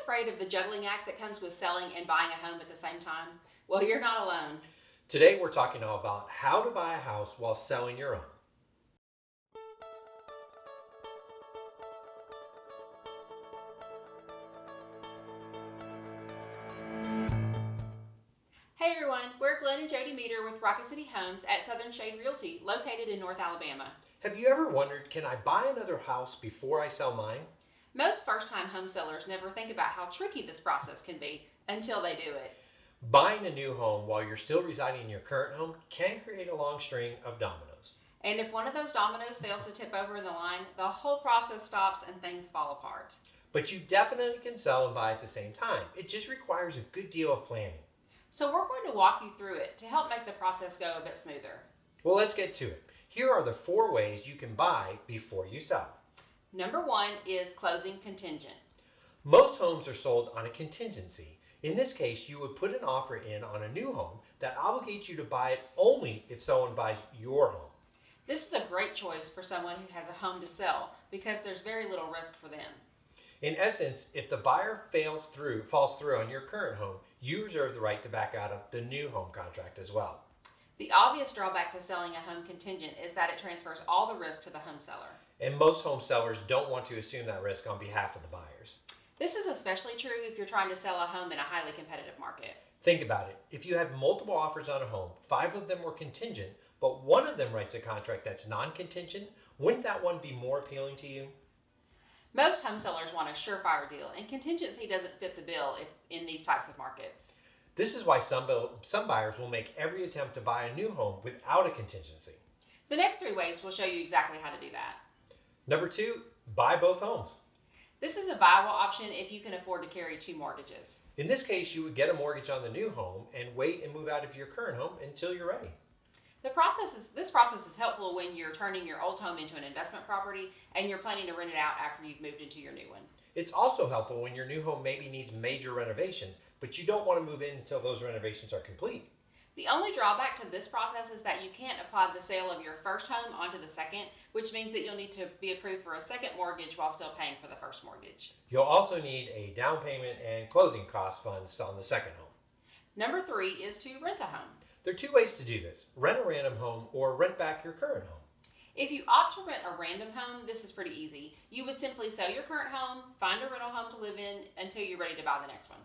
afraid of the juggling act that comes with selling and buying a home at the same time? Well, you're not alone. Today we're talking all about how to buy a house while selling your own. Hey everyone, we're Glenn and Jodi Meter with Rocket City Homes at Southern Shade Realty, located in North Alabama. Have you ever wondered, can I buy another house before I sell mine? Most first-time home sellers never think about how tricky this process can be until they do it. Buying a new home while you're still residing in your current home can create a long string of dominoes. And if one of those dominoes fails to tip over in the line, the whole process stops and things fall apart. But you definitely can sell and buy at the same time. It just requires a good deal of planning. So we're going to walk you through it to help make the process go a bit smoother. Well, let's get to it. Here are the 4 ways you can buy before you sell. Number 1 is closing contingent. Most homes are sold on a contingency. In this case, you would put an offer in on a new home that obligates you to buy it only if someone buys your home. This is a great choice for someone who has a home to sell because there's very little risk for them. In essence, if the buyer falls through on your current home, you reserve the right to back out of the new home contract as well. The obvious drawback to selling a home contingent is that it transfers all the risk to the home seller. And most home sellers don't want to assume that risk on behalf of the buyers. This is especially true if you're trying to sell a home in a highly competitive market. Think about it. If you had multiple offers on a home, 5 of them were contingent, but one of them writes a contract that's non-contingent, wouldn't that one be more appealing to you? Most home sellers want a surefire deal, and contingency doesn't fit the bill in these types of markets. This is why some buyers will make every attempt to buy a new home without a contingency. The next 3 ways will show you exactly how to do that. Number 2, buy both homes. This is a viable option if you can afford to carry 2 mortgages. In this case, you would get a mortgage on the new home and wait and move out of your current home until you're ready. This process is helpful when you're turning your old home into an investment property and you're planning to rent it out after you've moved into your new one. It's also helpful when your new home maybe needs major renovations, but you don't want to move in until those renovations are complete. The only drawback to this process is that you can't apply the sale of your first home onto the second, which means that you'll need to be approved for a second mortgage while still paying for the first mortgage. You'll also need a down payment and closing cost funds on the second home. Number 3 is to rent a home. There are 2 ways to do this: rent a random home or rent back your current home. If you opt to rent a random home, this is pretty easy. You would simply sell your current home, find a rental home to live in until you're ready to buy the next one.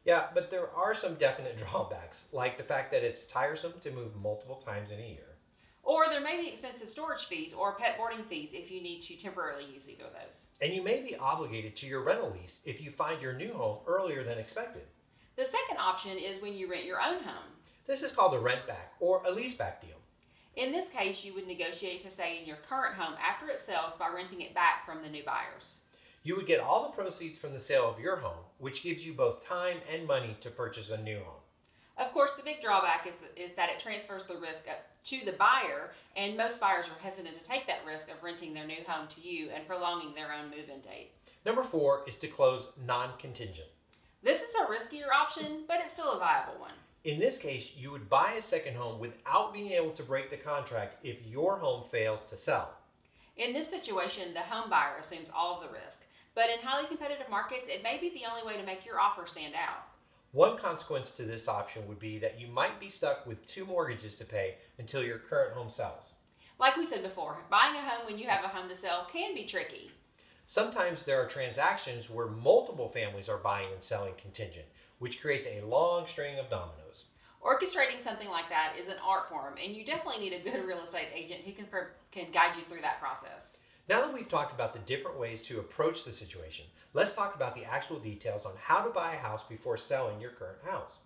Yeah, but there are some definite drawbacks, like the fact that it's tiresome to move multiple times in a year. Or there may be expensive storage fees or pet boarding fees if you need to temporarily use either of those. And you may be obligated to your rental lease if you find your new home earlier than expected. The second option is when you rent your own home. This is called a rent back or a lease back deal. In this case, you would negotiate to stay in your current home after it sells by renting it back from the new buyers. You would get all the proceeds from the sale of your home, which gives you both time and money to purchase a new home. Of course, the big drawback is that it transfers the risk to the buyer, and most buyers are hesitant to take that risk of renting their new home to you and prolonging their own move-in date. Number 4 is to close non-contingent. This is a riskier option, but it's still a viable one. In this case, you would buy a second home without being able to break the contract if your home fails to sell. In this situation, the home buyer assumes all of the risk, but in highly competitive markets, it may be the only way to make your offer stand out. One consequence to this option would be that you might be stuck with 2 mortgages to pay until your current home sells. Like we said before, buying a home when you have a home to sell can be tricky. Sometimes there are transactions where multiple families are buying and selling contingent, which creates a long string of dominoes. Orchestrating something like that is an art form, and you definitely need a good real estate agent who can guide you through that process. Now that we've talked about the different ways to approach the situation, let's talk about the actual details on how to buy a house before selling your current house.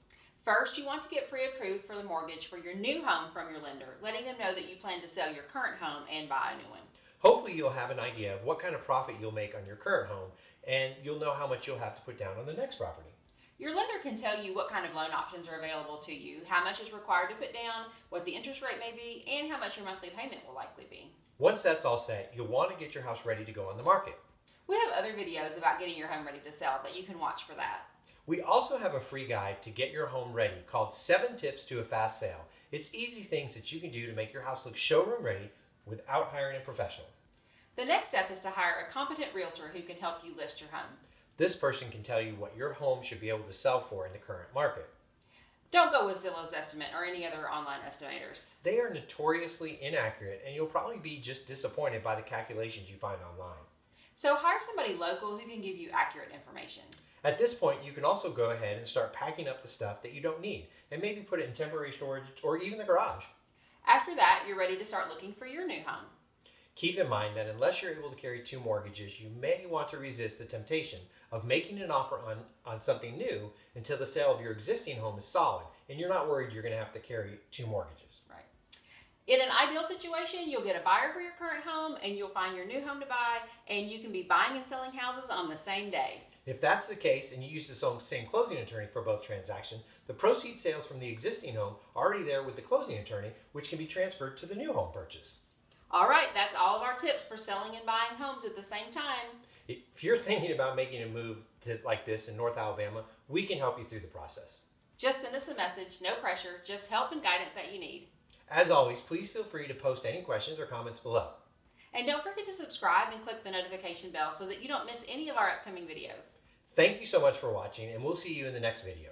First, you want to get pre-approved for the mortgage for your new home from your lender, letting them know that you plan to sell your current home and buy a new one. Hopefully you'll have an idea of what kind of profit you'll make on your current home, and you'll know how much you'll have to put down on the next property. Your lender can tell you what kind of loan options are available to you, how much is required to put down, what the interest rate may be, and how much your monthly payment will likely be. Once that's all set, you'll want to get your house ready to go on the market. We have other videos about getting your home ready to sell that you can watch for that. We also have a free guide to get your home ready called 7 Tips to a Fast Sale. It's easy things that you can do to make your house look showroom ready without hiring a professional. The next step is to hire a competent realtor who can help you list your home. This person can tell you what your home should be able to sell for in the current market. Don't go with Zillow's estimate or any other online estimators. They are notoriously inaccurate, and you'll probably be just disappointed by the calculations you find online. So hire somebody local who can give you accurate information. At this point, you can also go ahead and start packing up the stuff that you don't need and maybe put it in temporary storage or even the garage. After that, you're ready to start looking for your new home. Keep in mind that unless you're able to carry 2 mortgages, you may want to resist the temptation of making an offer on something new until the sale of your existing home is solid and you're not worried you're going to have to carry 2 mortgages. Right. In an ideal situation, you'll get a buyer for your current home and you'll find your new home to buy, and you can be buying and selling houses on the same day. If that's the case and you use the same closing attorney for both transactions, the proceeds sales from the existing home are already there with the closing attorney, which can be transferred to the new home purchase. All right, that's all of our tips for selling and buying homes at the same time. If you're thinking about making a move like this in North Alabama, we can help you through the process. Just send us a message, no pressure, just help and guidance that you need. As always, please feel free to post any questions or comments below. And don't forget to subscribe and click the notification bell so that you don't miss any of our upcoming videos. Thank you so much for watching, and we'll see you in the next video.